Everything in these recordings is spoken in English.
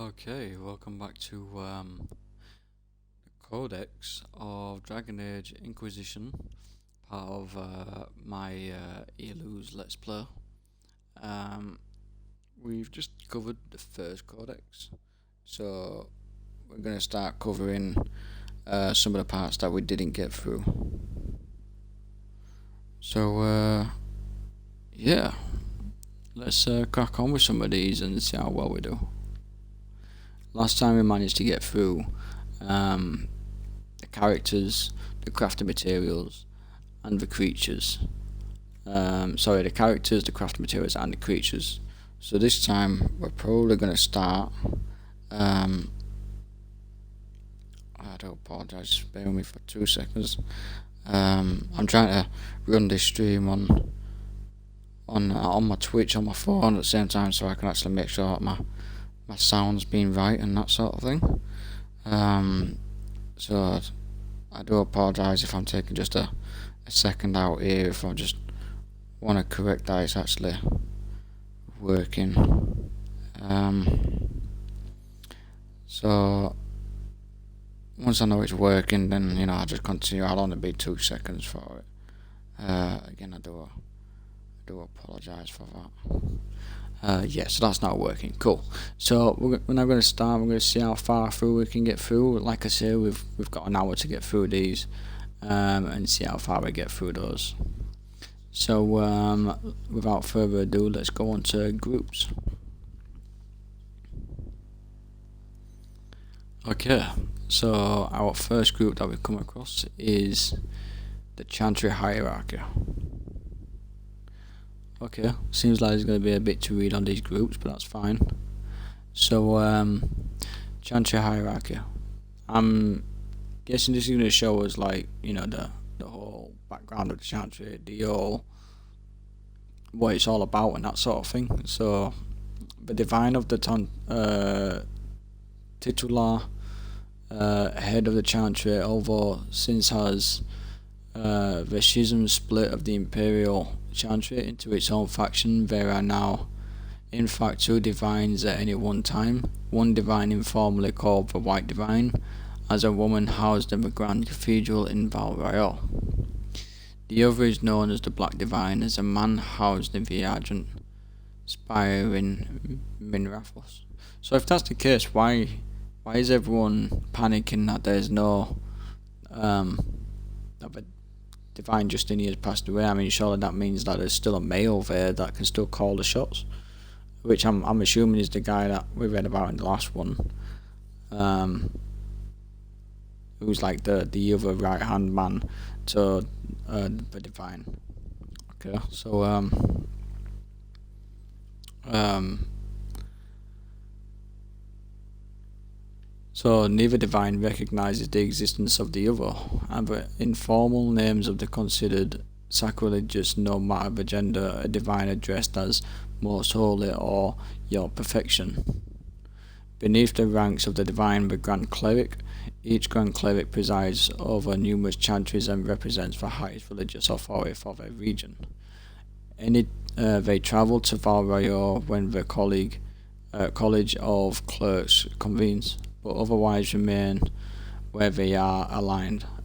Okay, welcome back to the Codex of Dragon Age Inquisition, part of my Eloohs Let's Play. We've just covered the first Codex, so we're going to start covering some of the parts that we didn't get through. So, yeah, let's crack on with some of these and see how well we do. Last time we managed to get through the characters, the crafting materials, and the creatures. The characters, the crafting materials, and the creatures. So this time we're probably going to start. I do apologise, bear with me for 2 seconds. I'm trying to run this stream on my Twitch on my phone at the same time, so I can actually make sure that my sound's being right and that sort of thing. So I do apologise if I'm taking just a second out here, if I just want to correct that it's actually working. So once I know it's working, then I'll just continue. I'll only be 2 seconds for it. Again, I do apologise for that. So that's not working. Cool. So we're now going to start. We're going to see how far through we can get through. Like I say, we've got an hour to get through these, and see how far we get through those. So without further ado, let's go on to groups. Okay. So our first group that we've come across is the Chantry Hierarchy. Okay, seems like there's going to be a bit to read on these groups, but that's fine. So, Chantry Hierarchy. I'm guessing this is going to show us, like, the whole background of the Chantry, what it's all about and that sort of thing. So, the Divine of the titular head of the Chantry, although since has the schism split of the Imperial Chantry into its own faction, there are now in fact 2 divines at any one time. One divine informally called the White Divine, as a woman housed in the Grand Cathedral in Val Royale. The other is known as the Black Divine, as a man housed in the Argent Spire in Minrathos. So if that's the case, why is everyone panicking that there's no that the Divine Justinian has passed away? I mean, surely that means that there's still a male there that can still call the shots, which I'm assuming is the guy that we read about in the last one, who's like the other right hand man to the Divine. Okay, so So neither divine recognizes the existence of the other, and the informal names of the considered sacrilegious, no matter the gender, a divine addressed as most holy or your perfection. Beneath the ranks of the divine, the Grand Cleric. Each Grand Cleric presides over numerous chantries and represents the highest religious authority for their region. They travel to Val Royale when the College of Clerks convenes, but otherwise remain where they are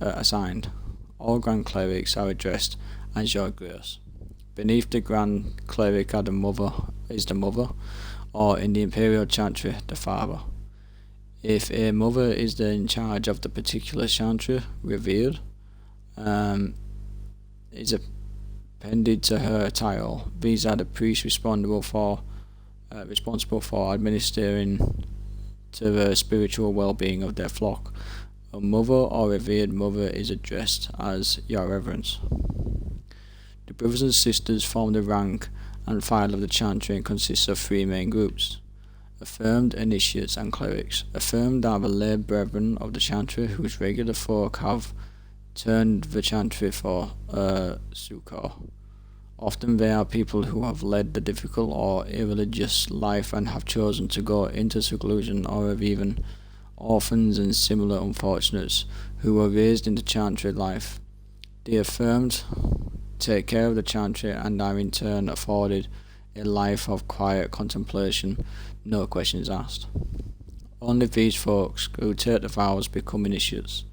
assigned. All Grand Clerics are addressed as Your Grace. Beneath the Grand Cleric is the Mother, or in the Imperial Chantry, the Father. If a Mother is in charge of the particular Chantry, revered, is appended to her title. These are the priests responsible for administering to the spiritual well-being of their flock. A mother or revered mother is addressed as Your Reverence. The brothers and sisters form the rank and file of the Chantry and consists of 3 main groups: affirmed, initiates, and clerics. Affirmed are the lay brethren of the Chantry, whose regular folk have turned the Chantry for succor. Often they are people who have led the difficult or irreligious life and have chosen to go into seclusion, or have even orphans and similar unfortunates who were raised into Chantry life. The affirmed take care of the Chantry and are in turn afforded a life of quiet contemplation, no questions asked. Only these folks who take the vows become initiates.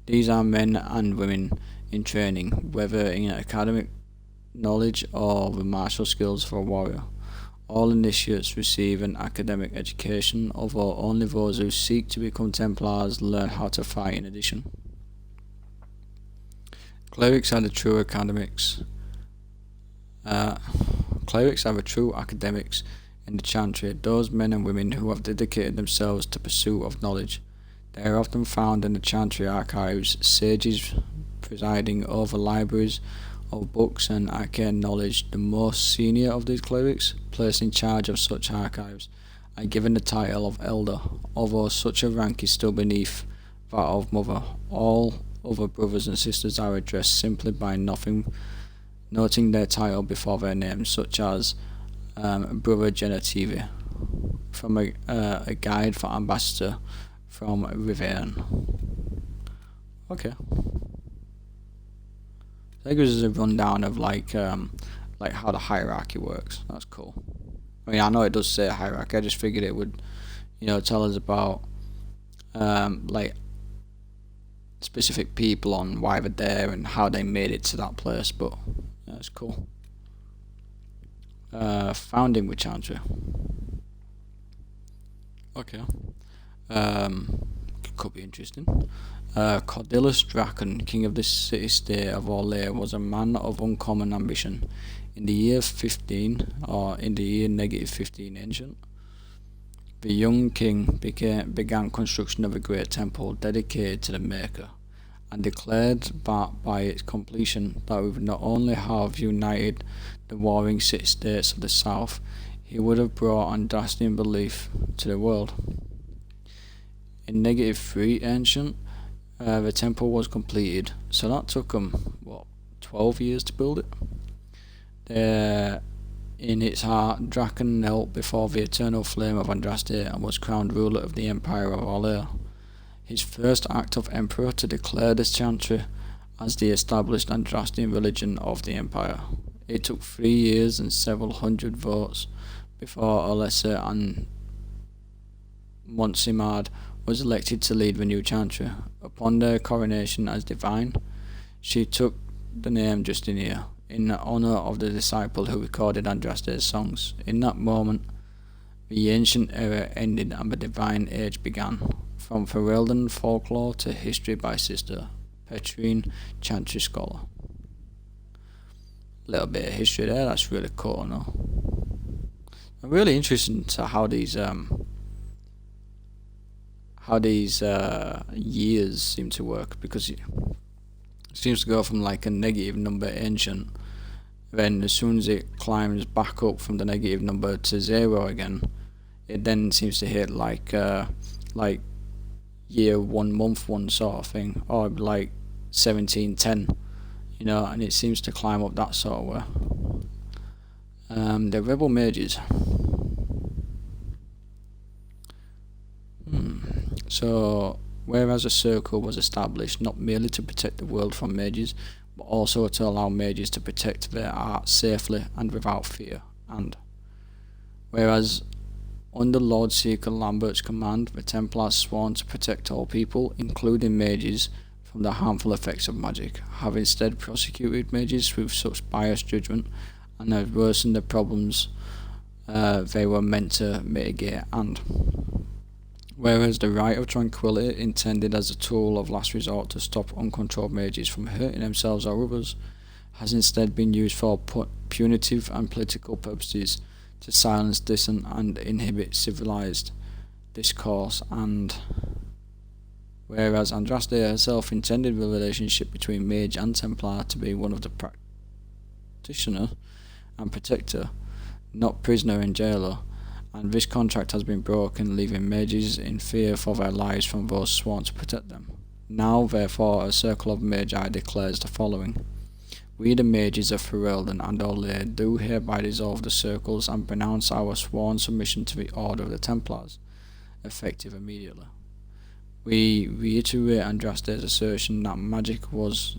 These are men and women in training, whether in academic knowledge or the martial skills of a warrior. All initiates receive an academic education, although only those who seek to become Templars learn how to fight in addition. Clerics are the true academics. Clerics are the true academics in the chantry, those men and women who have dedicated themselves to pursuit of knowledge. They are often found in the chantry archives, sages presiding over libraries of books and arcane knowledge. The most senior of these clerics, placed in charge of such archives, are given the title of elder, although such a rank is still beneath that of mother. All other brothers and sisters are addressed simply by noting their title before their names, such as Brother Genitivi, from a guide for Ambassador from Riverne. Okay. That gives us a rundown of like how the hierarchy works. That's cool. I mean, I know it does say hierarchy. I just figured it would, tell us about like specific people on why they're there and how they made it to that place. But that's cool. Founding with Chantry. Okay. Could be interesting. Cordillus Draken, king of the city-state of Orlais, was a man of uncommon ambition. In the year 15, or in the year -15 ancient, the young king began construction of a great temple dedicated to the Maker, and declared that by its completion that we would not only have united the warring city-states of the south, he would have brought Andrastian belief to the world. In -3 ancient, the temple was completed, so that took them 12 years to build it. In its heart, Draken knelt before the eternal flame of Andraste and was crowned ruler of the Empire of Orlais. His first act of emperor to declare this chantry as the established Andrastian religion of the empire. It took 3 years and several hundred votes before Alessa and Montsimard was elected to lead the new chantry. Upon their coronation as divine, she took the name Justinia, in honour of the disciple who recorded Andraste's songs. In that moment, the ancient era ended and the divine age began. From Ferelden folklore to history by Sister Petrine, chantry scholar. Little bit of history there. That's really cool, no? I'm really interested to how these years seem to work, because it seems to go from like a negative number ancient, then as soon as it climbs back up from the negative number to 0 again, it then seems to hit like year 1 month 1 sort of thing, or like 1710, and it seems to climb up that sort of way. The rebel mages. So, whereas a circle was established not merely to protect the world from mages, but also to allow mages to protect their art safely and without fear, and whereas under Lord Seeker Lambert's command, the Templars sworn to protect all people, including mages, from the harmful effects of magic, have instead prosecuted mages with such biased judgment and have worsened the problems they were meant to mitigate, and whereas the right of tranquility, intended as a tool of last resort to stop uncontrolled mages from hurting themselves or others, has instead been used for punitive and political purposes, to silence dissent and inhibit civilized discourse, and whereas Andraste herself intended the relationship between mage and Templar to be one of the practitioner and protector, not prisoner and jailer, and this contract has been broken, leaving mages in fear for their lives from those sworn to protect them. Now, therefore, a circle of magi declares the following: We, the mages of Ferelden and Orlais, do hereby dissolve the circles and renounce our sworn submission to the order of the Templars, effective immediately. We reiterate Andraste's assertion that magic was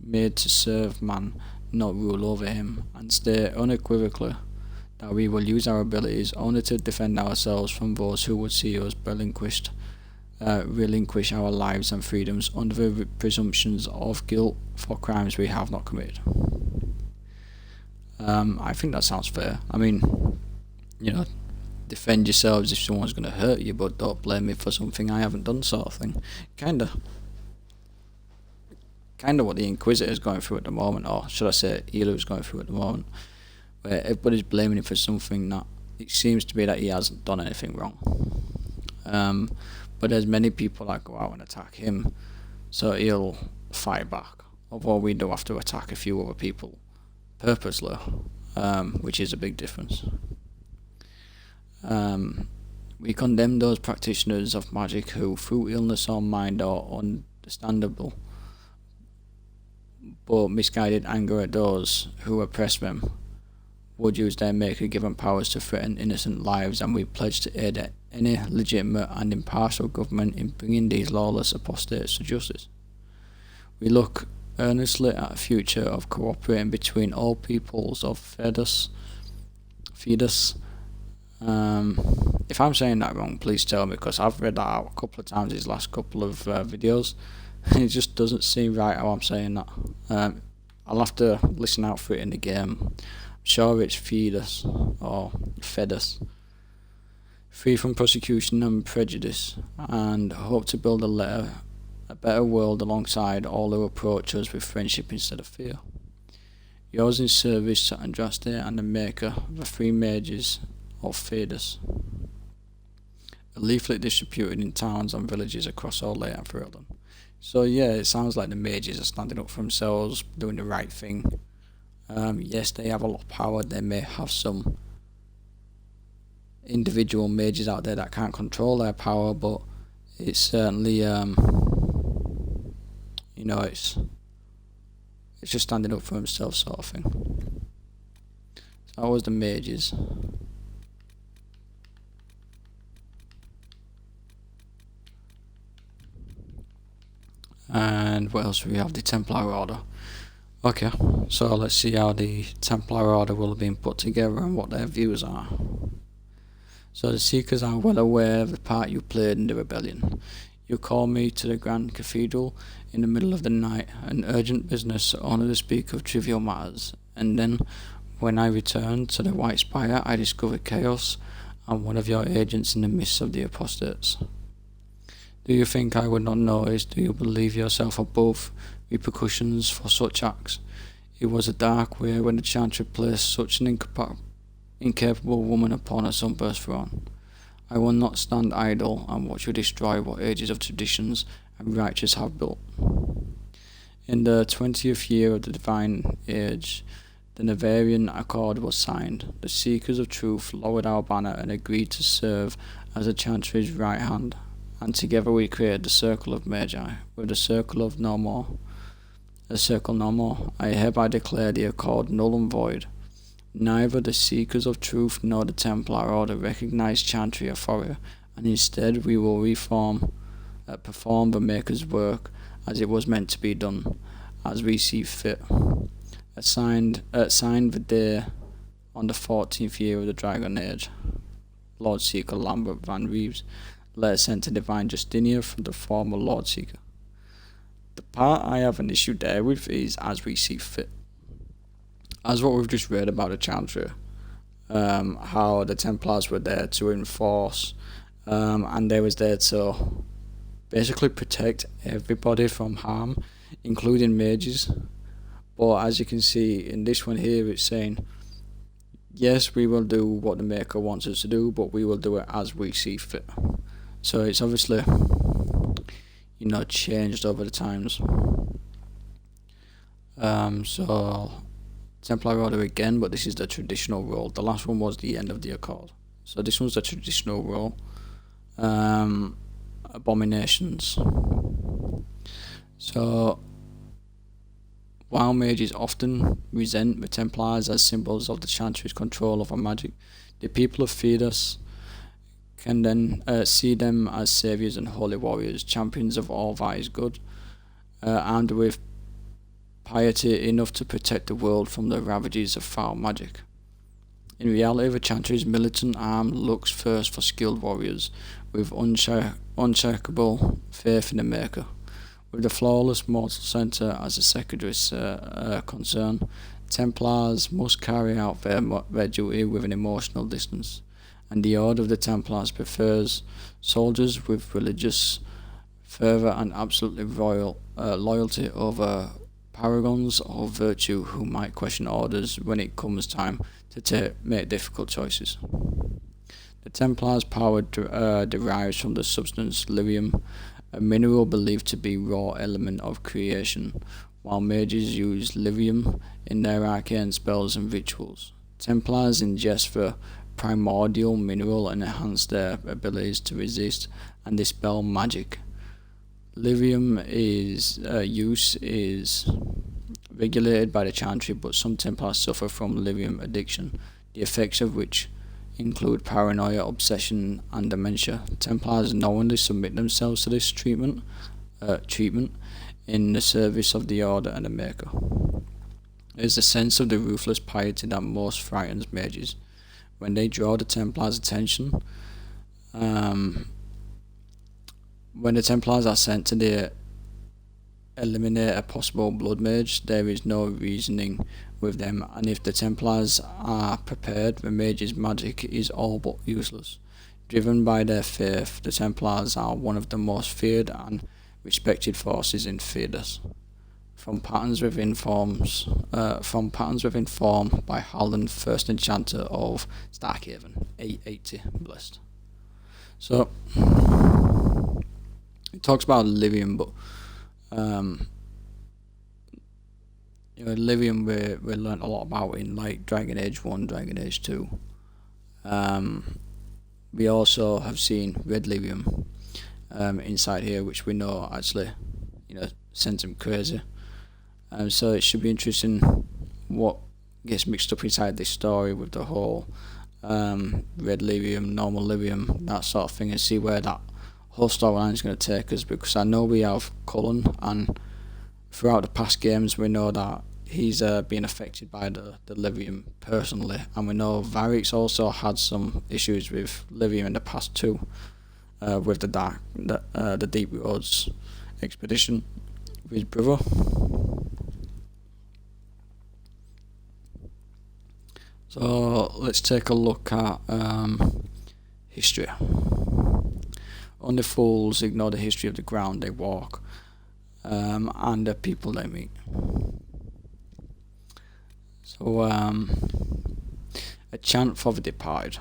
made to serve man, not rule over him, and state unequivocally that we will use our abilities only to defend ourselves from those who would see us relinquish our lives and freedoms under the presumptions of guilt for crimes we have not committed. I think that sounds fair. I mean, defend yourselves if someone's going to hurt you, but don't blame me for something I haven't done, sort of thing. Kinda what the Inquisitor is going through at the moment, or should I say Elooh is going through at the moment, where everybody's blaming him for something that it seems to be that he hasn't done anything wrong. But there's many people that go out and attack him, so he'll fight back. Although we do have to attack a few other people purposely, which is a big difference. We condemn those practitioners of magic who, through illness or mind or understandable but misguided anger at those who oppress them, would use their maker-given powers to threaten innocent lives, and we pledge to aid any legitimate and impartial government in bringing these lawless apostates to justice. We look earnestly at a future of cooperating between all peoples of Fidus. If I'm saying that wrong, please tell me, because I've read that out a couple of times these last couple of videos, and it just doesn't seem right how I'm saying that. I'll have to listen out for it in the game. I'm sure it's Fidus or Fidus. Free from persecution and prejudice, and hope to build a better world alongside all who approach us with friendship instead of fear. Yours in service to Andraste and the maker of the three mages of Fidus. A leaflet distributed in towns and villages across all Ley and Ferelden. So yeah, it sounds like the mages are standing up for themselves, doing the right thing. Yes, they have a lot of power. They may have some individual mages out there that can't control their power, but it's certainly it's just standing up for themselves, sort of thing. So that was the mages. And what else do we have? The Templar Order. Okay, so let's see how the Templar Order will have been put together and what their views are. So the Seekers are well aware of the part you played in the rebellion. You called me to the Grand Cathedral in the middle of the night, an urgent business only to speak of trivial matters, and then, when I returned to the White Spire, I discovered chaos and one of your agents in the midst of the apostates. Do you think I would not notice? Do you believe yourself above repercussions for such acts? It was a dark way when the Chantry placed such an incapable woman upon a sunburst throne. I will not stand idle and watch you destroy what ages of traditions and righteous have built. In the 20th year of the Divine Age, the Navarian Accord was signed. The Seekers of Truth lowered our banner and agreed to serve as the Chantry's right hand, and together we created the Circle of Magi, with the Circle no more. I hereby declare the Accord null and void. Neither the Seekers of Truth nor the Templar Order recognize Chantry authority, and instead we will perform the Maker's work as it was meant to be done, as we see fit. Signed the day on the 14th year of the Dragon Age. Lord Seeker Lambert Van Reeves, letter sent to Divine Justinia from the former Lord Seeker. The part I have an issue there with is as we see fit. As what we've just read about the Chantry, how the Templars were there to enforce, and they was there to basically protect everybody from harm, including mages. But as you can see in this one here, it's saying, yes, we will do what the Maker wants us to do, but we will do it as we see fit. So it's obviously, changed over the times. So Templar Order again, but this is the traditional role. The last one was the end of the Accord. So this one's the traditional role. Abominations. So while mages often resent the Templars as symbols of the Chantry's control over magic, the people of Fidus can then see them as saviours and holy warriors, champions of all that is good, armed with piety enough to protect the world from the ravages of foul magic. In reality, the Chantry's militant arm looks first for skilled warriors with unshakable faith in the Maker. With the flawless mortal centre as a secondary concern, Templars must carry out their duty with an emotional distance, and the Order of the Templars prefers soldiers with religious fervour and absolutely loyalty over paragons of virtue who might question orders when it comes time to make difficult choices. The Templars' power derives from the substance lyrium, a mineral believed to be raw element of creation, while mages use lyrium in their arcane spells and rituals. Templars ingest the primordial mineral and enhance their abilities to resist and dispel magic. Lyrium use is regulated by the Chantry, but some Templars suffer from lyrium addiction, the effects of which include paranoia, obsession, and dementia. Templars knowingly submit themselves to this treatment in the service of the Order and the Maker. It is a sense of the ruthless piety that most frightens mages. When they draw the Templars' attention, when the Templars are sent to eliminate a possible blood mage, there is no reasoning with them, and if the Templars are prepared, the mage's magic is all but useless. Driven by their faith, the Templars are one of the most feared and respected forces in Thedas. From Patterns Within Form by Halden, first enchanter of Starkhaven, 880 blessed. So it talks about lyrium, but lyrium we learnt a lot about in like Dragon Age 1, Dragon Age 2. We also have seen red lyrium inside here, which we know actually sends them crazy. So it should be interesting what gets mixed up inside this story with the whole red lyrium, normal lyrium, that sort of thing, and see where that whole storyline is going to take us, because I know we have Cullen, and throughout the past games we know that he's been affected by the lyrium personally, and we know Varric's also had some issues with lyrium in the past too, with the Deep Roads expedition with his brother. So let's take a look at history. Only fools ignore the history of the ground they walk, and the people they meet. So, a chant for the departed.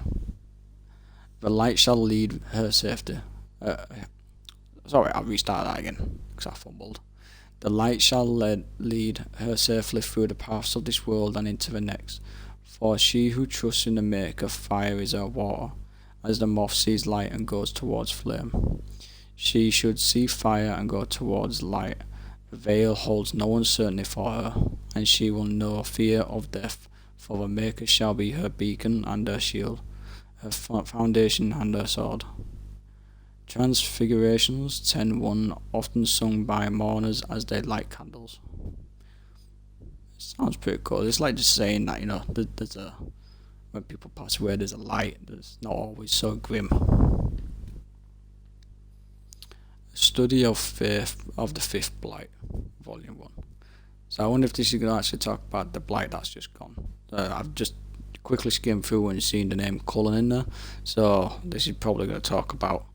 The light shall lead her safety. Sorry, I'll restart that again, because I fumbled. The light shall lead her safely through the paths of this world and into the next. For she who trusts in the Maker, fire is her water, as the moth sees light and goes towards flame. She should see fire and go towards light. The veil holds no uncertainty for her, and she will know fear of death, for the Maker shall be her beacon and her shield, her foundation and her sword. Transfigurations 10:1, often sung by mourners as they light candles. Sounds pretty cool. It's like just saying that, there's when people pass away, there's a light that's not always so grim. Study of Faith of the Fifth Blight, Volume 1. So I wonder if this is going to actually talk about the blight that's just gone. I've just quickly skimmed through and seen the name Cullen in there, so this is probably going to talk about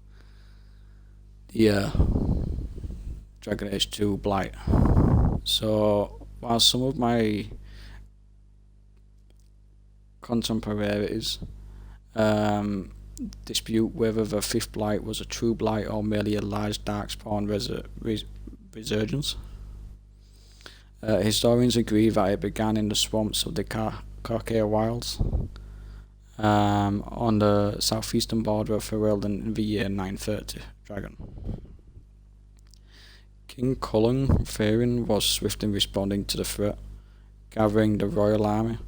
the Dragon Age 2 blight. So while some of my contemporaries dispute whether the Fifth Blight was a true blight or merely a large darkspawn resurgence, historians agree that it began in the swamps of the Carcare Wilds on the southeastern border of Ferelden in the year 930 Dragon. King Cullen Fearing was swift in responding to the threat, gathering the royal army,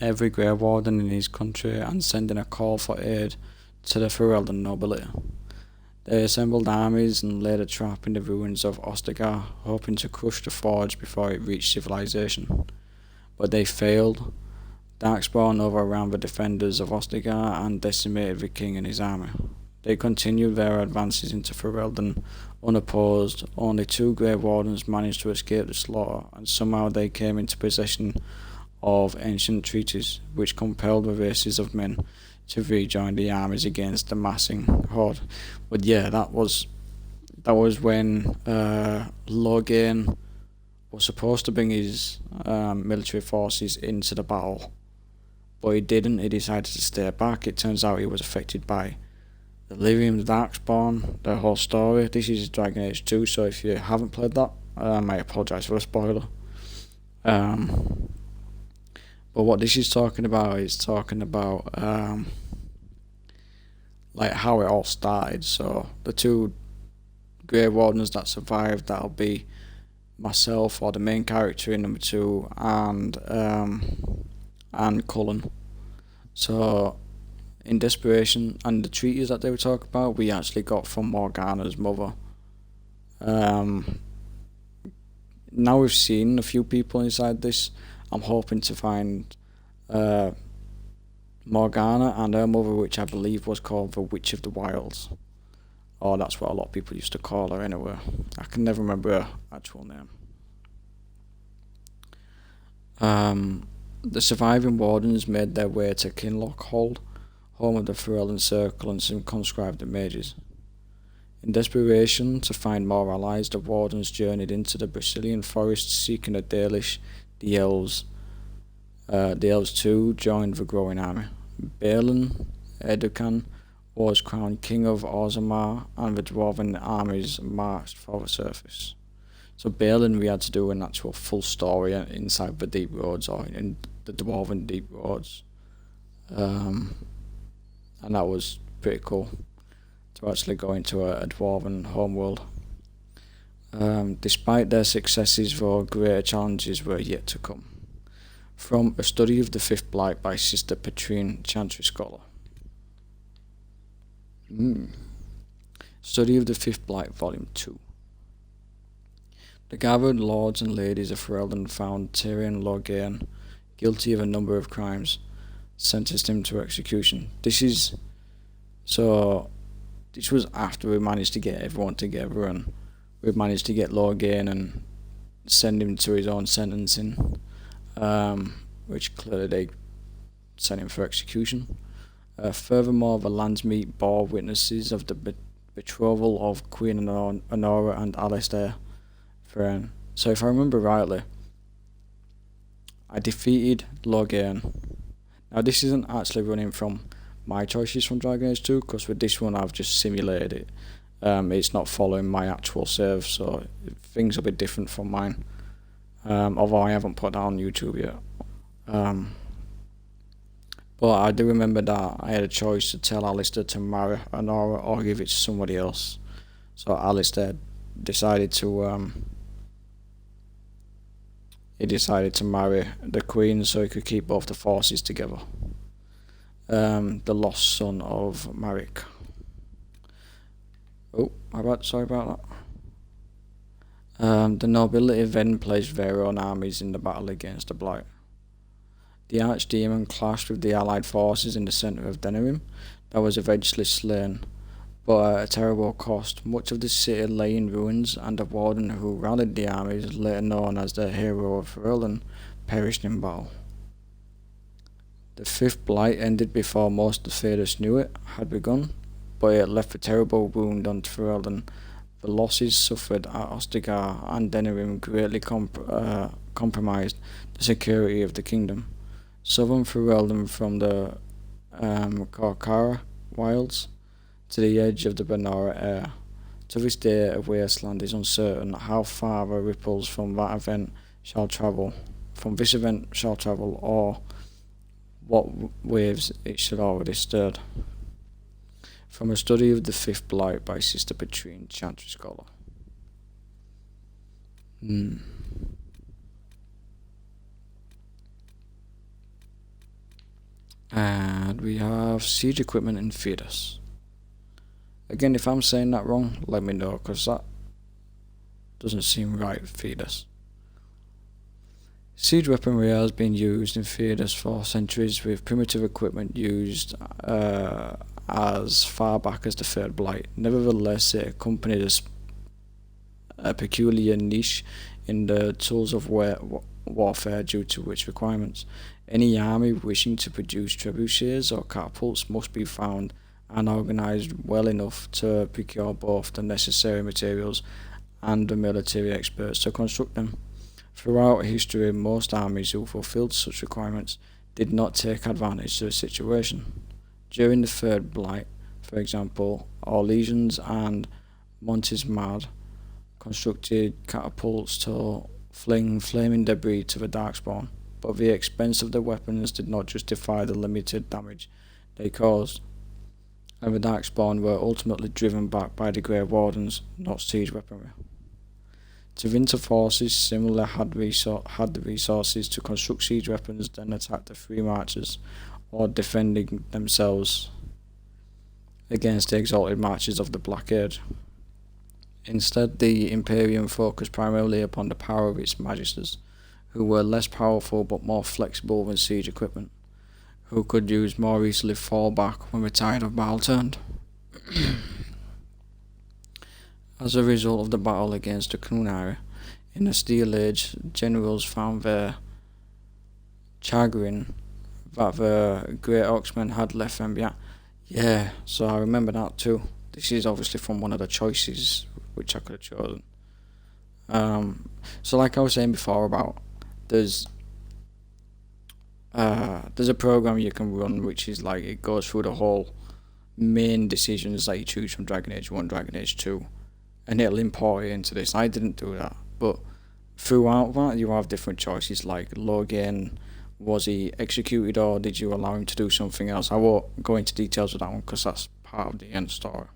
every Grey Warden in his country, and sending a call for aid to the Ferelden nobility. They assembled armies and laid a trap in the ruins of Ostagar, hoping to crush the forge before it reached civilization. But they failed. Darkspawn overran the defenders of Ostagar and decimated the king and his army. They continued their advances into Ferelden unopposed. Only 2 Grey Wardens managed to escape the slaughter, and somehow they came into possession of ancient treaties, which compelled the races of men to rejoin the armies against the massing horde. But yeah, that was when Lorgain was supposed to bring his military forces into the battle, but he didn't. He decided to stay back. It turns out he was affected by Eloohs, the Darkspawn, the whole story. This is Dragon Age 2, so if you haven't played that, I apologise for the spoiler. But what this is talking about like how it all started. So the 2 Grey Wardens that survived, that'll be myself, or the main character in number 2, and Cullen. So in desperation, and the treaties that they were talking about, we actually got from Morgana's mother. Now we've seen a few people inside this, I'm hoping to find Morgana and her mother, which I believe was called the Witch of the Wilds. Or that's what a lot of people used to call her anyway. I can never remember her actual name. The surviving Wardens made their way to Kinloch Hold, home of the Ferelden Circle and some conscribed mages. In desperation to find more allies, the Wardens journeyed into the Brazilian forest seeking a Dalish. The Elves too joined the growing army. Balin Educan was crowned king of Orzammar, and the dwarven armies marched for the surface. So Balin, we had to do an actual full story inside the Deep Roads, or in the dwarven Deep Roads, and that was pretty cool to actually go into a dwarven homeworld. Despite their successes, though, greater challenges were yet to come. From A Study of the Fifth Blight by Sister Petrine, Chantry Scholar. Study of the Fifth Blight, Volume 2. The gathered lords and ladies of Ferelden found Tyrion Lorgain guilty of a number of crimes, sentenced him to execution. This was after we managed to get everyone together, and we managed to get Lorgain and send him to his own sentencing, which clearly they sent him for execution. Furthermore, the Landsmeet bore witnesses of the betrothal of Queen Honora and Alistair Thrain. So if I remember rightly, I defeated Lorgain. Now this isn't actually running from my choices from Dragon Age 2, because with this one I've just simulated it. It's not following my actual save, so things will be different from mine. Although I haven't put that on YouTube yet. But I do remember that I had a choice to tell Alistair to marry Honora or give it to somebody else. So Alistair decided to marry the Queen so he could keep both the forces together. The lost son of Marek. Oh, sorry about that. The nobility then placed their own armies in the battle against the Blight. The Archdemon clashed with the allied forces in the centre of Denerim, that was eventually slain, but at a terrible cost. Much of the city lay in ruins, and the warden who rallied the armies, later known as the hero of Ferelden, perished in battle. The Fifth Blight ended before most of the Thedas knew it had begun, but it left a terrible wound on Ferelden. The losses suffered at Ostagar and Denerim greatly compromised the security of the kingdom. Southern Ferelden, from the Korkara wilds to the edge of the Banora Air. To this day, a wasteland is uncertain how far the ripples from this event shall travel, or what waves it should already stirred. From A Study of the Fifth Blight by Sister Petrine, Chantry Scholar. And we have siege equipment in Thedas. Again, if I'm saying that wrong, let me know, because that doesn't seem right, Thedas. Siege weaponry has been used in theatres for centuries, with primitive equipment used as far back as the Third Blight. Nevertheless, it accompanied a peculiar niche in the tools of warfare due to its requirements. Any army wishing to produce trebuchets or catapults must be found and organised well enough to procure both the necessary materials and the military experts to construct them. Throughout history, most armies who fulfilled such requirements did not take advantage of the situation. During the Third Blight, for example, Orlesians and Montesmad constructed catapults to fling flaming debris to the Darkspawn, but the expense of the weapons did not justify the limited damage they caused, and the Darkspawn were ultimately driven back by the Grey Wardens, not siege weaponry. Tevinter forces similarly had the resources to construct siege weapons, then attack the Free Marchers, or defending themselves against the exalted marches of the Black Age. Instead, the Emporium focused primarily upon the power of its magisters, who were less powerful but more flexible than siege equipment, who could use more easily fall back when the tide of battle turned. As a result of the battle against the Kunari in the Steel Age, generals found their chagrin that the Great Oxmen had left them behind. Yeah, so I remember that too. This is obviously from one of the choices which I could have chosen. So like I was saying before about there's a program you can run which is like it goes through the whole main decisions that you choose from Dragon Age 1, Dragon Age 2, and it'll import it into this. I didn't do that, but throughout that you have different choices like Logan, was he executed or did you allow him to do something else? I won't go into details with that one because that's part of the end story.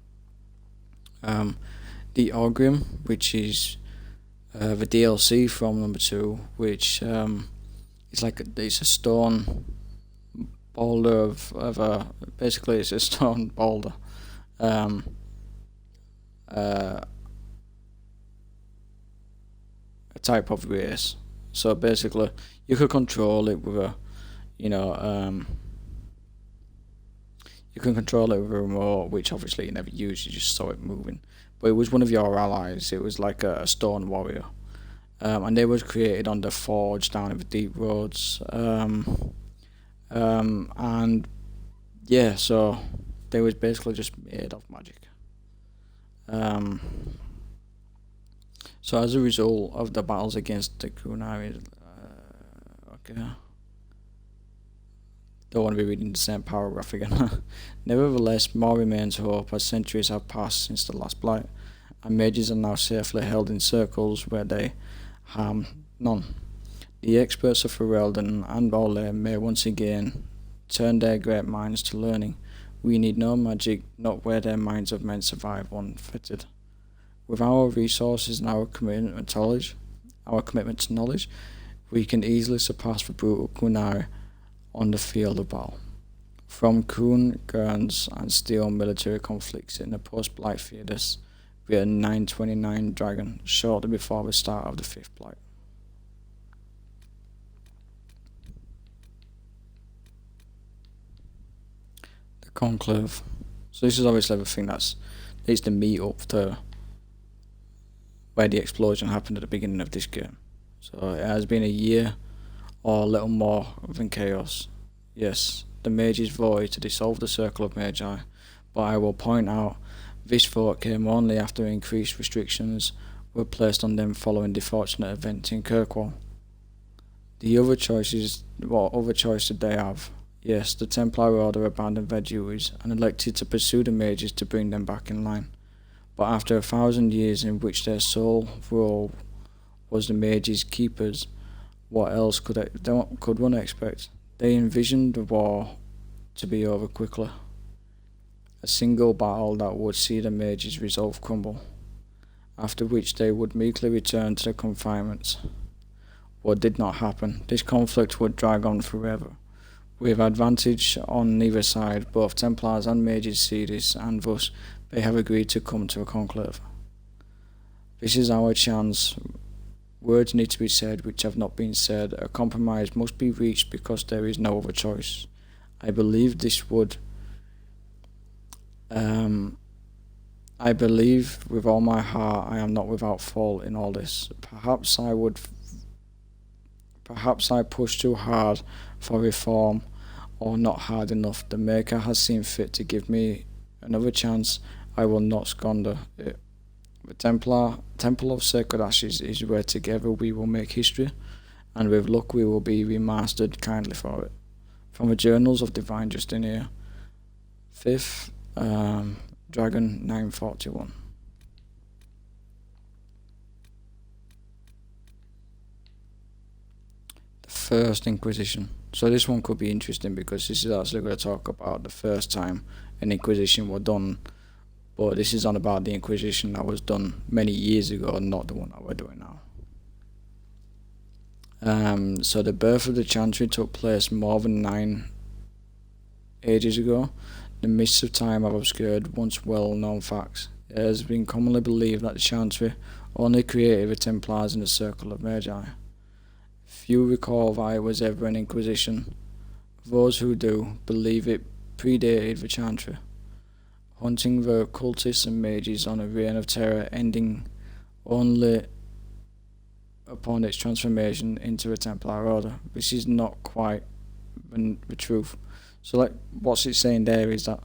The Orgrim, which is the DLC from number 2, which it's like it's a stone boulder of a basically it's a stone boulder. A type of race. So basically, you could control it with a, you can control it with a remote, which obviously you never used. You just saw it moving. But it was one of your allies. It was like a stone warrior, and they was created on the forge down in the deep roads. And yeah, so they was basically just made of magic. So as a result of the battles against the Kunari, don't want to be reading the same paragraph again. Nevertheless, more remains hope as centuries have passed since the last blight, and mages are now safely held in circles where they harm none. The experts of Ferelden and Ole may once again turn their great minds to learning. We need no magic, not where their minds of men survive unfettered. With our resources and our commitment to knowledge, we can easily surpass the brutal Kunari on the field of battle. From Kun, Gurns, and Steel military conflicts in the post-Blight theatres, via 929 Dragon, shortly before the start of the 5th Blight. The Conclave. So this is obviously everything that's needs to meet up to where the explosion happened at the beginning of this game. So it has been a year or a little more than chaos. Yes, the mages voted to dissolve the Circle of Magi, but I will point out this vote came only after increased restrictions were placed on them following the fortunate event in Kirkwall. What other choice did they have? Yes, the Templar Order abandoned their duties and elected to pursue the mages to bring them back in line. But after 1,000 years in which their sole role was the mages' keepers, what else could one expect? They envisioned the war to be over quickly. A single battle that would see the mages' resolve crumble, after which they would meekly return to their confinements. What did not happen? This conflict would drag on forever. With advantage on neither side, both Templars and mages see this, and thus they have agreed to come to a conclave. This is our chance. Words need to be said which have not been said. A compromise must be reached because there is no other choice. I believe this would. I believe with all my heart I am not without fault in all this. Perhaps I push too hard for reform, or not hard enough. The Maker has seen fit to give me another chance. I will not squander it. The Temple of Sacred Ashes is where together we will make history, and with luck we will be remastered kindly for it. From the Journals of Divine Justinian, 5th Dragon 941. The First Inquisition. So this one could be interesting because this is actually going to talk about the first time an Inquisition was done, but this is on about the Inquisition that was done many years ago, not the one that we're doing now. So the birth of the Chantry took place more than 9 ages ago. The mists of time have obscured once well-known facts. It has been commonly believed that the Chantry only created the Templars in the circle of Magi. Few recall that it was ever an Inquisition. Those who do believe it predated the Chantry, hunting the cultists and mages on a reign of terror ending only upon its transformation into a Templar order. This is not quite the truth. So like what's it saying there is that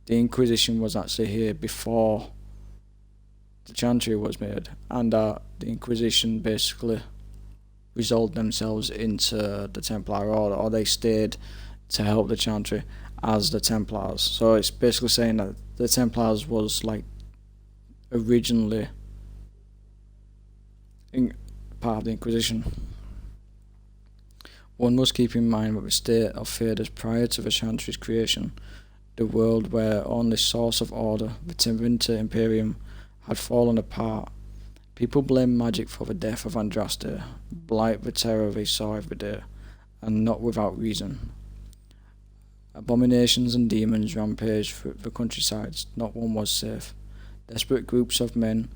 the Inquisition was actually here before the Chantry was made, and that the Inquisition basically resolved themselves into the Templar order, or they stayed to help the Chantry as the Templars. So it's basically saying that the Templars was like originally part of the Inquisition. One must keep in mind that the state of Thedas prior to the Chantry's creation, the world where only source of order, the Tevinter Emporium, had fallen apart. People blame magic for the death of Andraste, blight the terror they saw every day, and not without reason. Abominations and demons rampaged through the countrysides, not one was safe. Desperate groups of men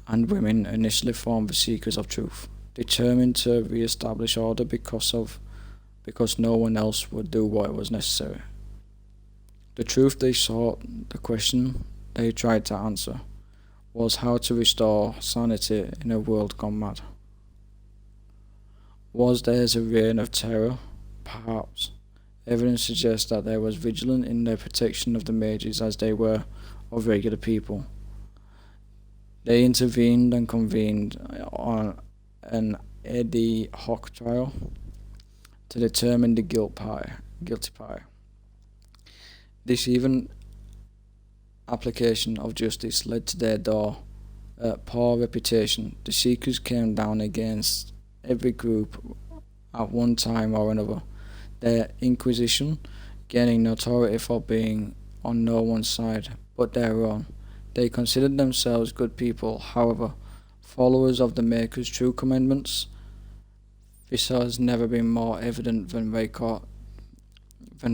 and women initially formed the Seekers of Truth, determined to re-establish order because no one else would do what was necessary. The truth they sought, the question they tried to answer, was how to restore sanity in a world gone mad. Was theirs a reign of terror? Perhaps. Evidence suggests that they was vigilant in their protection of the mages as they were of regular people. They intervened and convened on an ad hoc trial to determine the guilty party. This even application of justice led to their poor reputation. The Seekers came down against every group at one time or another. Their Inquisition gaining notoriety for being on no one's side but their own. They considered themselves good people, however, followers of the Maker's true commandments. This has never been more evident than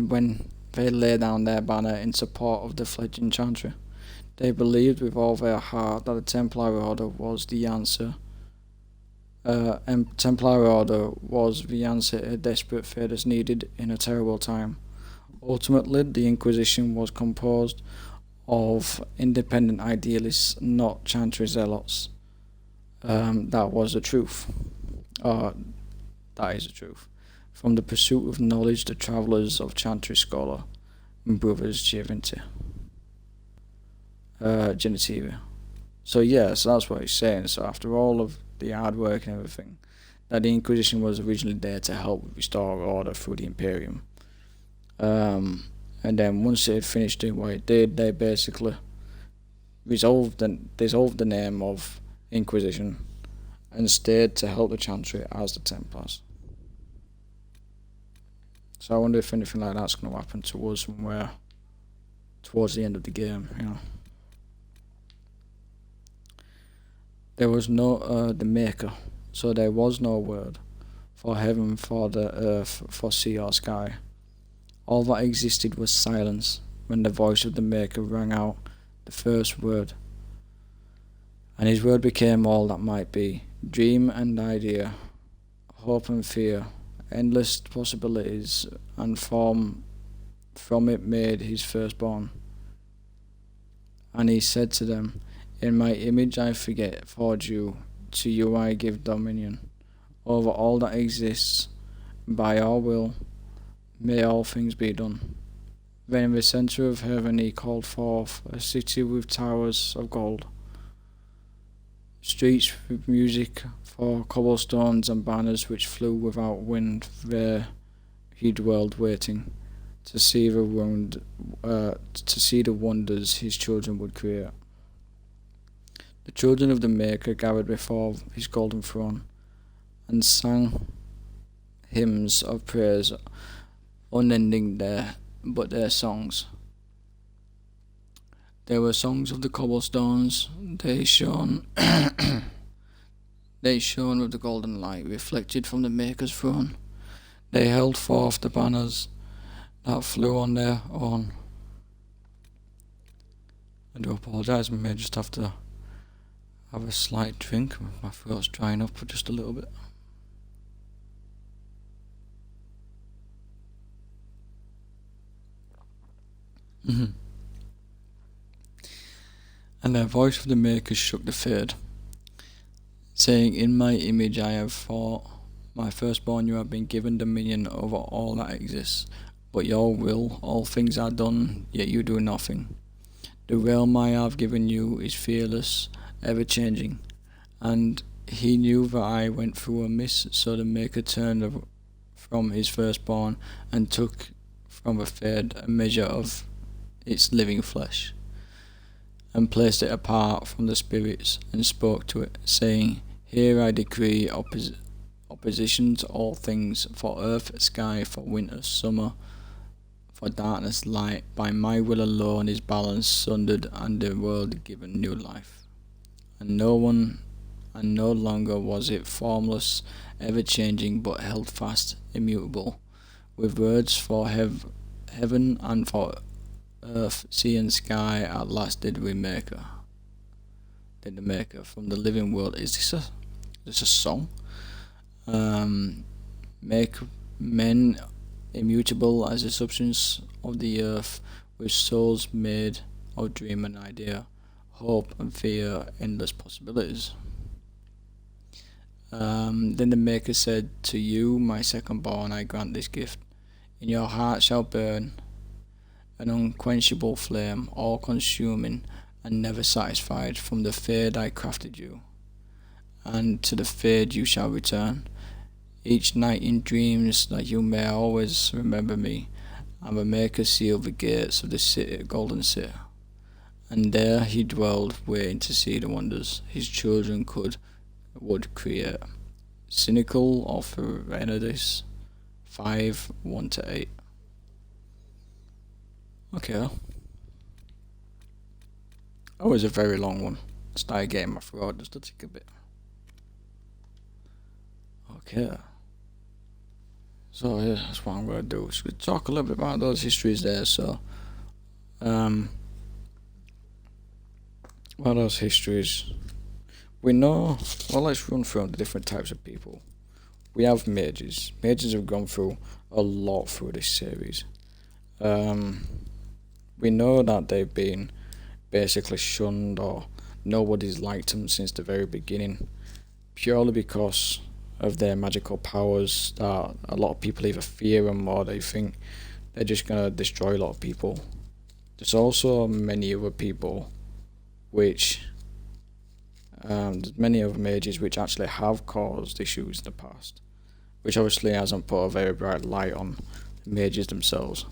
when they lay down their banner in support of the fledgling Chantry. They believed with all their heart that the Templar Order was the answer. Templar Order was the answer a desperate Thedas needed in a terrible time. Ultimately, the Inquisition was composed of independent idealists, not Chantry zealots. That was the truth. That is the truth. From the pursuit of knowledge, the travellers of Chantry scholar and brothers Genitiva. So yes, that's what he's saying. So after all of the hard work and everything, that the Inquisition was originally there to help restore order through the Imperium. And then once it had finished doing what it did, they basically dissolved the name of Inquisition and stayed to help the Chantry as the Templars. So I wonder if anything like that's going to happen to us when we're towards the end of the game, you know. There was no the Maker, so there was no word for heaven, for the earth, for sea or sky. All that existed was silence when the voice of the Maker rang out the first word, and his word became all that might be. Dream and idea, hope and fear, endless possibilities, and from it made his firstborn. And he said to them, in my image I forge you, to you I give dominion, over all that exists, by our will, may all things be done. Then in the centre of heaven he called forth a city with towers of gold, streets with music for cobblestones and banners which flew without wind. There he dwelled, waiting to see the wonders his children would create. The children of the Maker gathered before his golden throne and sang hymns of praise, unending but their songs. They were songs of the cobblestones. They shone they shone with the golden light reflected from the Maker's throne. They held forth the banners that flew on their own. I do apologise, I may just have to have a slight drink. My throat's drying up for just a little bit. And the voice of the Maker shook the third, saying, in my image I have fought, my firstborn you have been given dominion over all that exists. But your will, all things are done, yet you do nothing. The realm I have given you is fearless, ever-changing, and he knew that I went through a mist, so the Maker turned from his firstborn and took from the third a measure of its living flesh, and placed it apart from the spirits, and spoke to it, saying, here I decree opposition to all things, for earth, sky, for winter, summer, for darkness, light. By my will alone is balance sundered, and the world given new life. And no longer was it formless, ever-changing, but held fast, immutable, with words for heaven and for earth, sea and sky. At last did the Maker from the living world. Is this a song? Make men immutable as the substance of the earth, with souls made of dream and idea, hope and fear, endless possibilities. Then the Maker said, to you, my second-born, I grant this gift. In your heart shall burn an unquenchable flame, all-consuming and never satisfied. From the Fade I crafted you, and to the Fade you shall return, each night in dreams, that you may always remember me. And the Maker sealed the gates of the golden city, and there he dwelled, waiting to see the wonders his children would create. Cynical of Renadis 5:1-8. Okay. That was a very long one. Started getting my throat just to take a bit. Okay. So yeah, that's what I'm going to do. So we talk a little bit about those histories there. So, what are those histories? We know, well, let's run through the different types of people. We have mages. Mages have gone through a lot through this series. We know that they've been basically shunned, or nobody's liked them since the very beginning, purely because of their magical powers, that a lot of people either fear them or they think they're just going to destroy a lot of people. There's also many other people which there's many other mages which actually have caused issues in the past, which obviously hasn't put a very bright light on the mages themselves.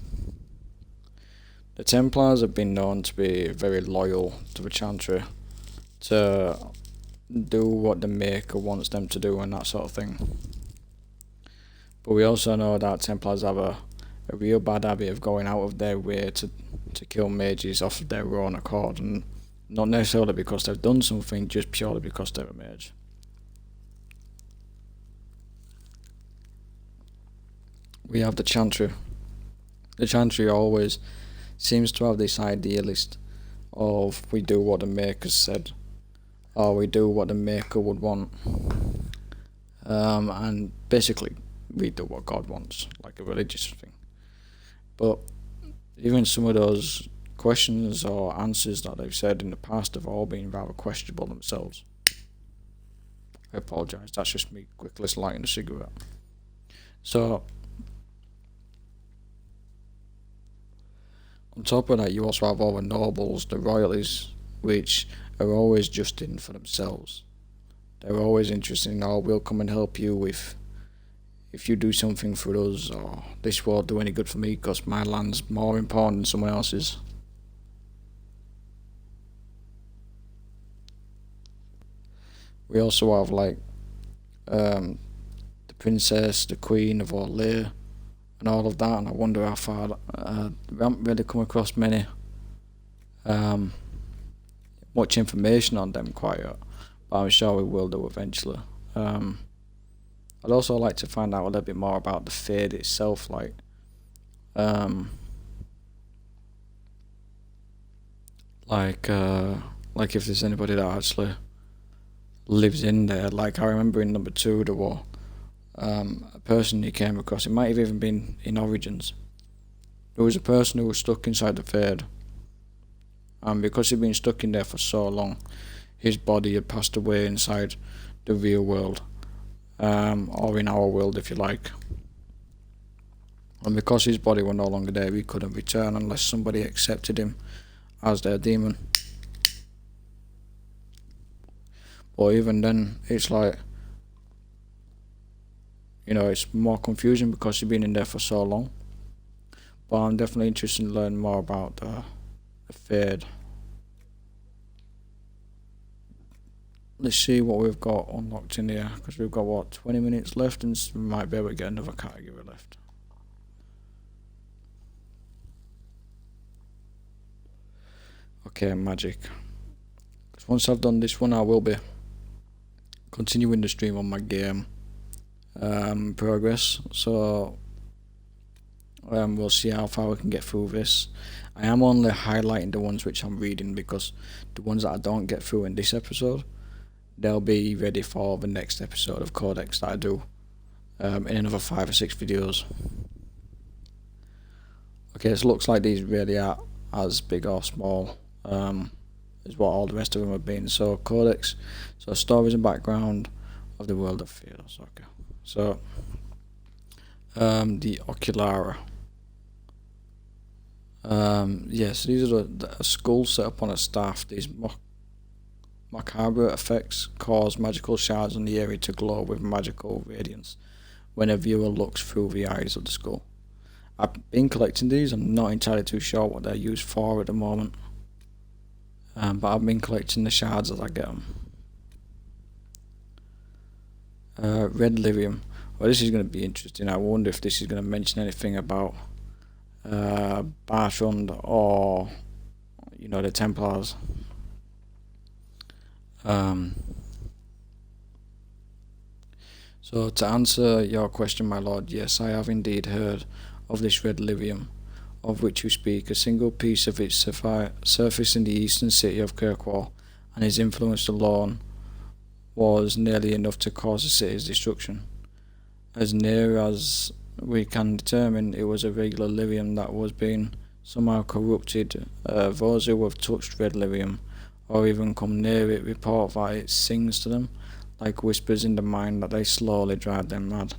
The Templars have been known to be very loyal to the Chantry, to do what the Maker wants them to do and that sort of thing. But we also know that Templars have a real bad habit of going out of their way to kill mages off of their own accord, and not necessarily because they've done something, just purely because they're a mage. We have the Chantry. The Chantry always seems to have this idealist of we do what the Maker said, or we do what the Maker would want. and basically we do what God wants, like a religious thing. But even some of those questions or answers that they've said in the past have all been rather questionable themselves. I apologise, that's just me quickly lighting a cigarette. So, on top of that, you also have all the nobles, the royalties, which are always just in for themselves. They're always interested in, oh, we'll come and help you if you do something for us, or this won't do any good for me because my land's more important than someone else's. We also have like the princess, the queen of Elooh, and all of that, and I wonder how far we haven't really come across many much information on them quite yet, but I'm sure we will do eventually. I'd also like to find out a little bit more about the Fade itself, like if there's anybody that actually lives in there. Like I remember in number 2 there was a person you came across, it might have even been in Origins. There was a person who was stuck inside the Fade, and because he'd been stuck in there for so long, his body had passed away inside the real world, or in our world if you like. And because his body was no longer there, he couldn't return unless somebody accepted him as their demon. But even then, it's like, you know, it's more confusing because he's been in there for so long. But I'm definitely interested in learning more about the Fade. Let's see what we've got unlocked in here, because we've got, what, 20 minutes left, and we might be able to get another category left. Okay, magic. Because once I've done this one, I will be continuing the stream on my game progress, so we'll see how far we can get through this. I am only highlighting the ones which I'm reading, because the ones that I don't get through in this episode, they'll be ready for the next episode of Codex that I do in another 5 or 6 videos. Okay, so it looks like these really are as big or small as what all the rest of them have been. So Codex, so stories and background of the world of Fears. Okay, so the Oculara. Yes, these are a skull set up on a staff. These macabre effects cause magical shards in the area to glow with magical radiance when a viewer looks through the eyes of the skull. I've been collecting these. I'm not entirely too sure what they're used for at the moment, but I've been collecting the shards as I get them. Red Lyrium. Well, this is going to be interesting. I wonder if this is going to mention anything about Bartrand or, you know, the Templars. So to answer your question, my lord, yes, I have indeed heard of this red lyrium, of which you speak. A single piece of its surface in the eastern city of Kirkwall, and its influence alone was nearly enough to cause the city's destruction. As near as we can determine, it was a regular lyrium that was being somehow corrupted. Those who have touched red lyrium, or even come near it, report that it sings to them, like whispers in the mind that they slowly drive them mad.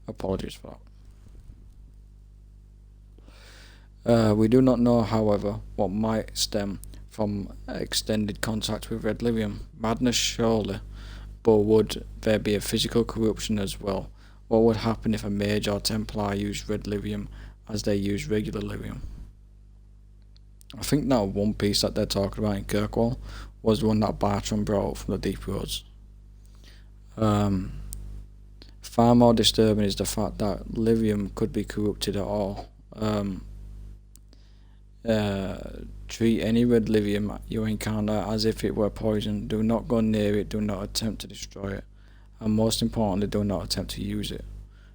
Apologies for that. We do not know, however, what might stem from extended contact with red lyrium. Madness surely, but would there be a physical corruption as well? What would happen if a mage or Templar used red lyrium as they use regular lyrium? I think that one piece that they're talking about in Kirkwall was the one that Bartrand brought up from the Deep Roads. Far more disturbing is the fact that lyrium could be corrupted at all. Treat any red lyrium you encounter as if it were poison. Do not go near it, do not attempt to destroy it, and most importantly, do not attempt to use it.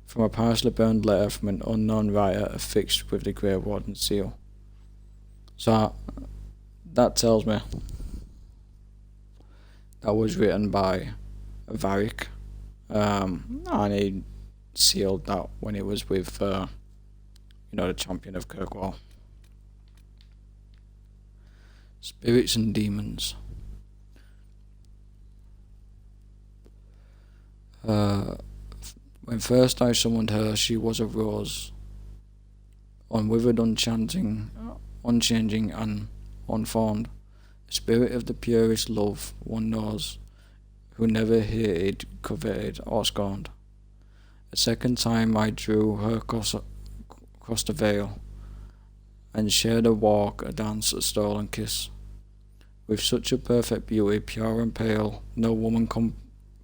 From a partially burned letter from an unknown writer affixed with the Grey Warden seal. So that tells me that was written by Varric, and he sealed that when he was with, the champion of Kirkwall. Spirits and demons. When first I summoned her, she was a rose, unwithered, unchanging and unformed, a spirit of the purest love one knows, who never hated, coveted, or scorned. A second time I drew her across the veil, and shared a walk, a dance, a stolen kiss. With such a perfect beauty, pure and pale, no woman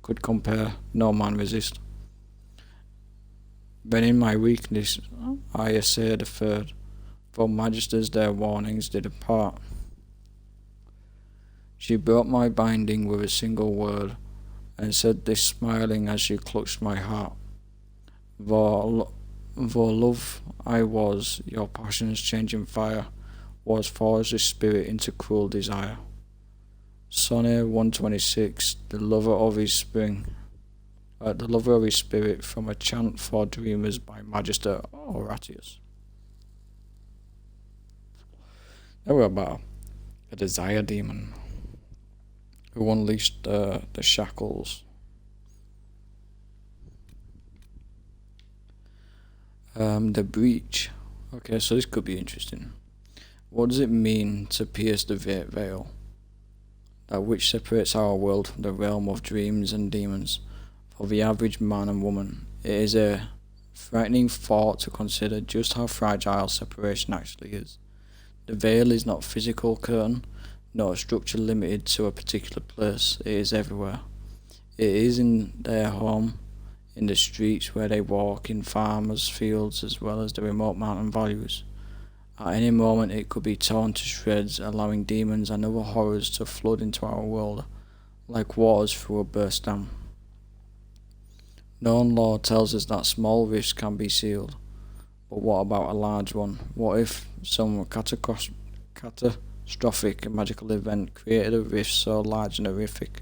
could compare, no man resist. Then in my weakness I essayed a third, for magisters their warnings did impart. She broke my binding with a single word, and said this smiling as she clutched my heart. For love I was, your passion's changing fire was forged this spirit into cruel desire. Sonnet 126, the lover of his spirit from a chant for dreamers by Magister Horatius. Now we're about a desire demon who unleashed the shackles. The breach. Okay, so this could be interesting. What does it mean to pierce the veil, that which separates our world from the realm of dreams and demons? For the average man and woman, it is a frightening thought to consider just how fragile separation actually is. The veil is not a physical curtain, not a structure limited to a particular place. It is everywhere. It is in their home, in the streets where they walk, in farmers' fields, as well as the remote mountain valleys. At any moment it could be torn to shreds, allowing demons and other horrors to flood into our world like waters through a burst dam. Known law tells us that small rifts can be sealed, but what about a large one? What if some catastrophic magical event created a rift so large and horrific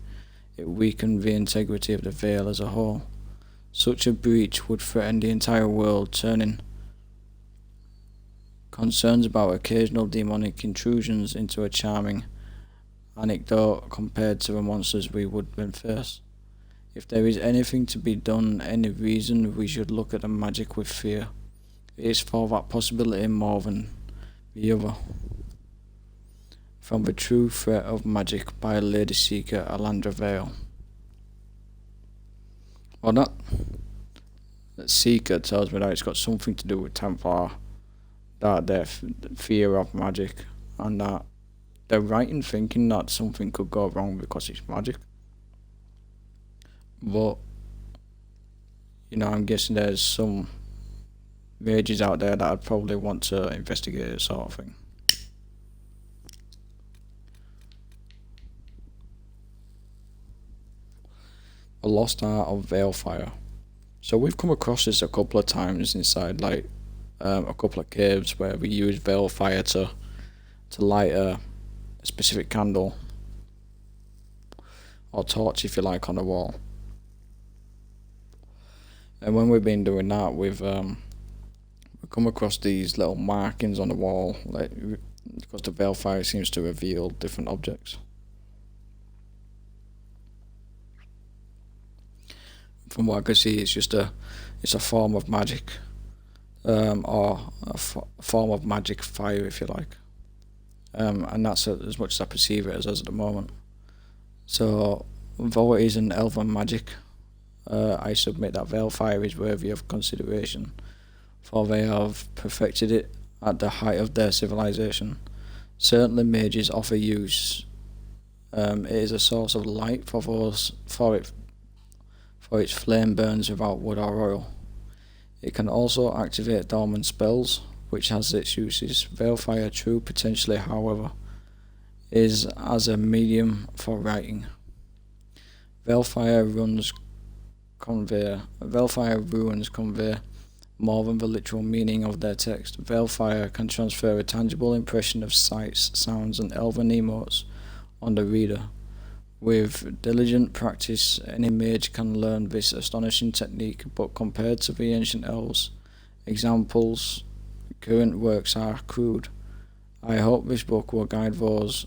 it weakened the integrity of the veil as a whole? Such a breach would threaten the entire world, turning concerns about occasional demonic intrusions into a charming anecdote compared to the monsters we would then face. If there is anything to be done, any reason we should look at the magic with fear, it is for that possibility more than the other. From the True Threat of Magic by Lady Seeker Alandra Vale. Well, that Seeker tells me that it's got something to do with Templar, that their fear of magic, and that they're right in thinking that something could go wrong because it's magic. But, I'm guessing there's some mages out there that I'd probably want to investigate this sort of thing. The Lost Art of Veilfire. So we've come across this a couple of times inside a couple of caves where we use Veilfire to light a specific candle or torch, if you like, on the wall. And when we've been doing that, we've come across these little markings on the wall, because the Veilfire seems to reveal different objects. From what I can see, it's a form of magic, or a form of magic fire, if you like. And that's as much as I perceive it as at the moment. So, though it is an elven magic, I submit that Veilfire is worthy of consideration, for they have perfected it at the height of their civilization. Certainly mages offer use. It is a source of light for its flame burns without wood or oil. It can also activate dormant spells, which has its uses. Veilfire true potentially, however, is as a medium for writing. Veilfire runes convey more than the literal meaning of their text. Veilfire can transfer a tangible impression of sights, sounds, and elven emotes on the reader, With diligent practice, any mage can learn this astonishing technique, but compared to the ancient elves, examples, current works are crude. I hope this book will guide those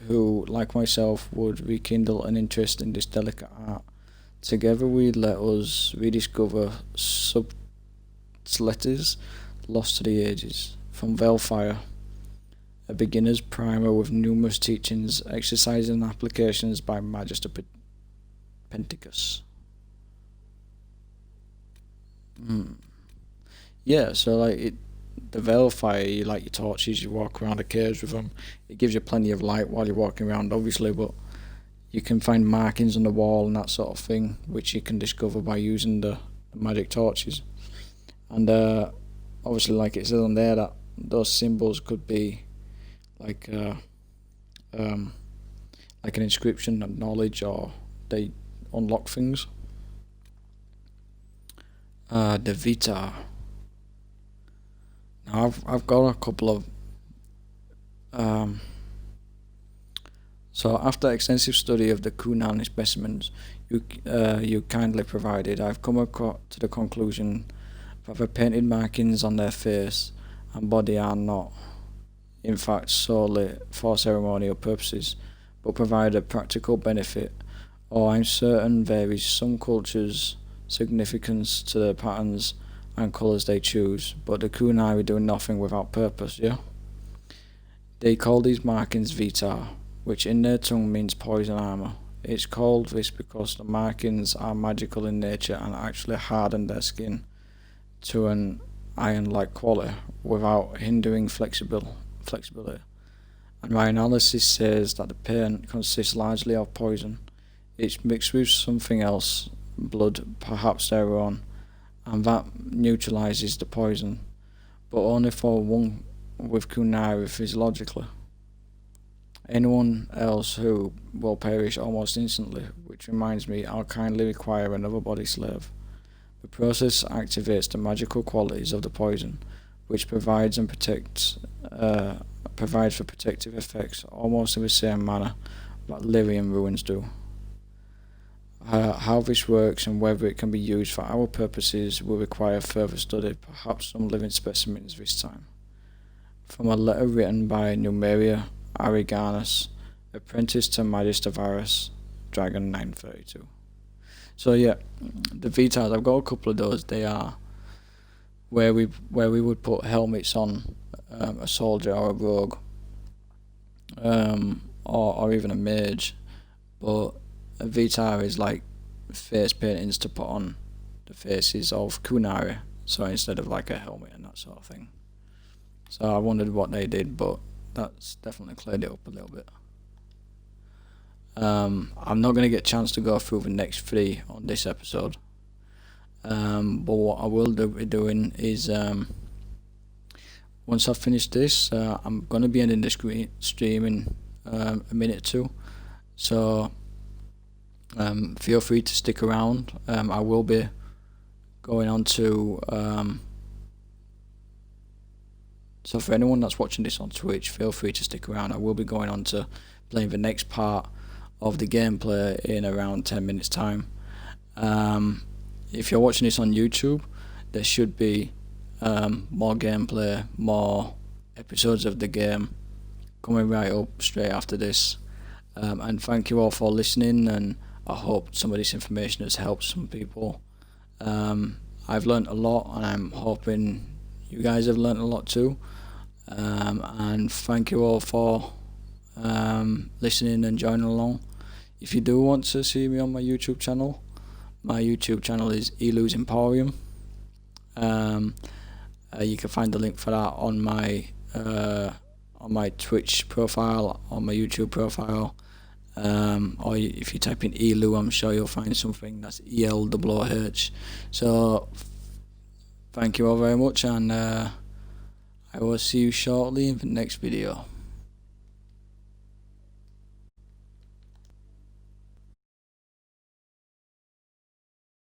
who, like myself, would rekindle an interest in this delicate art. Together let us rediscover subtleties lost to the ages. From Veilfire, a beginner's primer with numerous teachings, exercises and applications by Magister Penticus. Yeah, so the Veilfire, you light your torches, you walk around the caves with them. It gives you plenty of light while you're walking around, obviously, but you can find markings on the wall and that sort of thing, which you can discover by using the magic torches. And obviously, like it says on there, that those symbols could be like an inscription of knowledge, or they unlock things. The Vita. Now I've got a couple of so after extensive study of the Kunani specimens you kindly provided, I've come to the conclusion that the painted markings on their face and body are not, in fact, solely for ceremonial purposes, but provide a practical benefit, or I'm certain there is some culture's significance to the patterns and colours they choose, but the Kunai do nothing without purpose, yeah? They call these markings Vitar, which in their tongue means poison armour. It's called this because the markings are magical in nature and actually harden their skin to an iron-like quality without hindering flexibility. And my analysis says that the paint consists largely of poison. It's mixed with something else, blood, perhaps their own, and that neutralizes the poison, but only for one with Kunai physiologically. Anyone else who will perish almost instantly, which reminds me, I'll kindly require another body slave. The process activates the magical qualities of the poison, which provides for protective effects almost in the same manner that Lyrian ruins do. How this works and whether it can be used for our purposes will require further study, perhaps some living specimens this time. From a letter written by Numeria Ariganus, apprentice to Magister Varus, Dragon 932. So yeah, the Vitars, I've got a couple of those. They are where we would put helmets on a soldier or a rogue, or even a mage, but a Vitar is like face paintings to put on the faces of Kunari, so instead of like a helmet and that sort of thing. So I wondered what they did, but that's definitely cleared it up a little bit. I'm not going to get a chance to go through the next 3 on this episode, but what I will be doing is once I've finished this, I'm going to be ending the stream in a minute or 2, so feel free to stick around. I will be going on to so for anyone that's watching this on Twitch, feel free to stick around. I will be going on to playing the next part of the gameplay in around 10 minutes time. If you're watching this on YouTube, there should be more gameplay, more episodes of the game coming right up straight after this. And thank you all for listening, and I hope some of this information has helped some people. I've learnt a lot, and I'm hoping you guys have learnt a lot too. And thank you all for listening and joining along. If you do want to see me on my YouTube channel is Eloohs Emporium. You can find the link for that on my Twitch profile, on my YouTube profile, or if you type in Elooh, I'm sure you'll find something. That's ELOOH. So thank you all very much, and I will see you shortly in the next video.